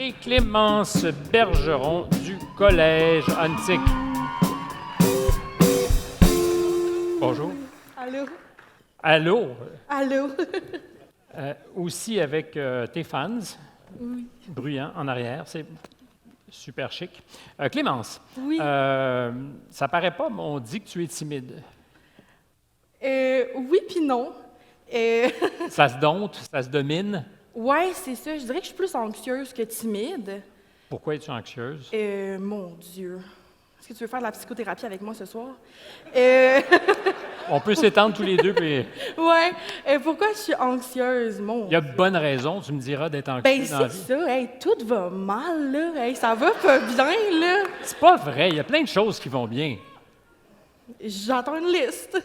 et Clémence Bergeron du Collège Antique. Bonjour. Allô? Allô? Allô? Aussi avec tes fans, Oui. bruyants en arrière, c'est super chic. Clémence, Oui. ça paraît pas, mais on dit que tu es timide. Oui puis non. Ça se dompte, ça se domine. Ouais, c'est ça. Je dirais que je suis plus anxieuse que timide. Pourquoi es-tu anxieuse? Mon Dieu. Est-ce que tu veux faire de la psychothérapie avec moi ce soir? On peut s'étendre tous les deux, puis Ouais. Pourquoi je suis anxieuse, mon il y a Dieu? de bonnes raisons, tu me diras, d'être anxieux Ben, dans la c'est vie. ça. Hey, tout va mal, là. Hey, ça va pas bien, là. C'est pas vrai, il y a plein de choses qui vont bien. J'entends une liste.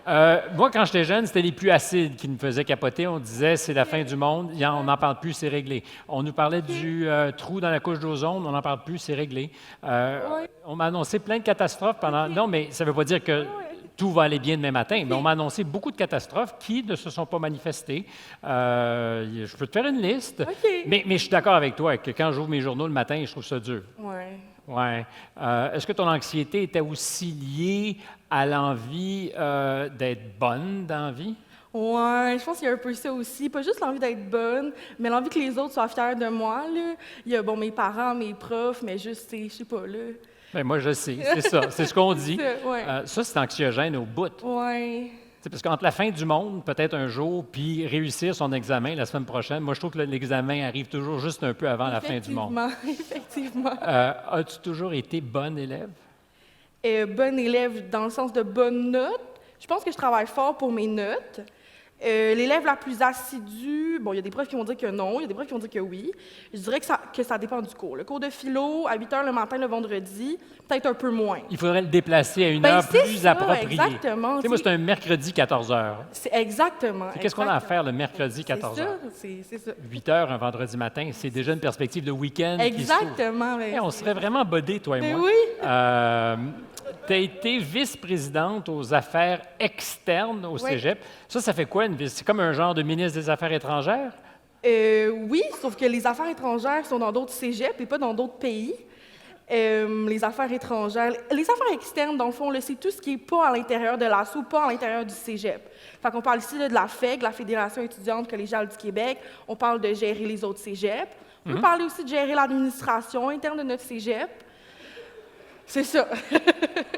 Moi, quand j'étais jeune, c'était les pluies acides qui nous faisaient capoter. On disait, c'est la fin du monde, on n'en parle plus, c'est réglé. On nous parlait du trou dans la couche d'ozone, on n'en parle plus, c'est réglé. Ouais. On m'a annoncé plein de catastrophes pendant... Non, mais ça ne veut pas dire que tout va aller bien demain matin, mais on m'a annoncé beaucoup de catastrophes qui ne se sont pas manifestées. Je peux te faire une liste, OK. mais je suis d'accord avec toi que quand j'ouvre mes journaux le matin, je trouve ça dur. Ouais. Ouais. Est-ce que ton anxiété était aussi liée à l'envie d'être bonne dans la vie? Ouais, je pense qu'il y a un peu ça aussi. Pas juste l'envie d'être bonne, mais l'envie que les autres soient fiers de moi, là. Il y a, bon, mes parents, mes profs, mais juste, je sais pas, là. Bien, moi, je sais, c'est ça, c'est ce qu'on dit. Ça, ouais. Ça, c'est anxiogène au bout. Ouais. C'est parce qu'entre la fin du monde, peut-être un jour, puis réussir son examen la semaine prochaine, moi, je trouve que l'examen arrive toujours juste un peu avant la fin du monde. Effectivement. As-tu toujours été bonne élève? Bonne élève dans le sens de bonne note. Je pense que je travaille fort pour mes notes. L'élève la plus assidue, bon, il y a des profs qui vont dire que non, il y a des profs qui vont dire que oui. Je dirais que ça dépend du cours. Le cours de philo, à 8 heures le matin, le vendredi, peut-être un peu moins. Il faudrait le déplacer à une Ben, heure c'est plus ça, appropriée. exactement. Tu sais, moi, c'est un mercredi 14 heures. C'est exactement. Qu'est-ce qu'on a à faire le mercredi 14 heures? C'est ça. 8 heures un vendredi matin, c'est déjà une perspective de week-end qui s'ouvre. Exactement. Hey, on serait vraiment bodés, toi et Ben moi. oui. Tu as été vice-présidente aux affaires externes au Cégep. Ça fait quoi, une vice? C'est comme un genre de ministre des Affaires étrangères? Oui, sauf que les affaires étrangères sont dans d'autres cégeps et pas dans d'autres pays. Les affaires étrangères, les affaires externes, dans le fond, là, c'est tout ce qui n'est pas à l'intérieur de l'ASSO, pas à l'intérieur du cégep. Fait qu'on parle ici là, de la FEC, la Fédération étudiante collégiale du Québec. On parle de gérer les autres cégeps. On peut parler aussi de gérer l'administration interne de notre cégep. C'est ça.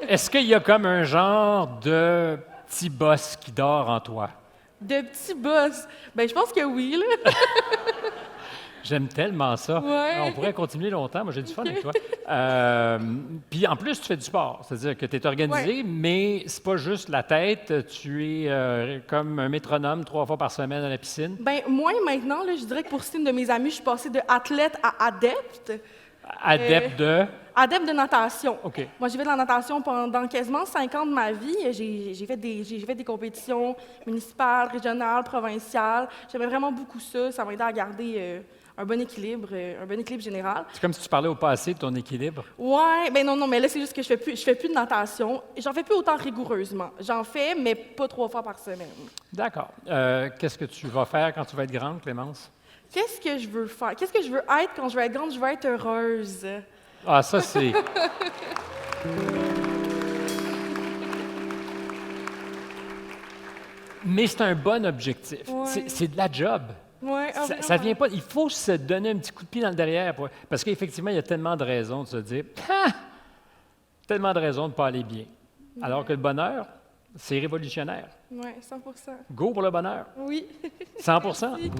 Est-ce qu'il y a comme un genre de petit boss qui dort en toi? De petits boss. Ben, je pense que oui, là. J'aime tellement ça. Ouais. On pourrait continuer longtemps. Moi, j'ai du fun avec toi. Puis en plus, tu fais du sport. C'est-à-dire que tu es organisé, mais c'est pas juste la tête. Tu es comme un métronome 3 fois par semaine à la piscine. Ben, moi, maintenant, là, je dirais que pour certaines de mes amis, je suis passée de athlète à adepte. Adepte de... Adepte de natation. OK. Moi, j'ai fait de la natation pendant quasiment 5 ans de ma vie. J'ai fait des compétitions municipales, régionales, provinciales. J'aimais vraiment beaucoup ça. Ça m'a aidé à garder un bon équilibre général. C'est comme si tu parlais au passé de ton équilibre. Ouais, ben non, mais là, c'est juste que je fais plus de natation. J'en fais plus autant rigoureusement. J'en fais, mais pas 3 fois par semaine. D'accord. Qu'est-ce que tu vas faire quand tu vas être grande, Clémence? Qu'est-ce que je veux faire? Qu'est-ce que je veux être quand je vais être grande? Je veux être heureuse. Ah, ça, c'est... Mais c'est un bon objectif. Ouais. C'est de la job. Ouais, ah, Ça vraiment. vient pas... Il faut se donner un petit coup de pied dans le derrière. Parce qu'effectivement, il y a tellement de raisons de se dire « Ah! » Tellement de raisons de ne pas aller bien. Alors que le bonheur, c'est révolutionnaire. Ouais, 100%. Go pour le bonheur. Oui. 100%. Merci.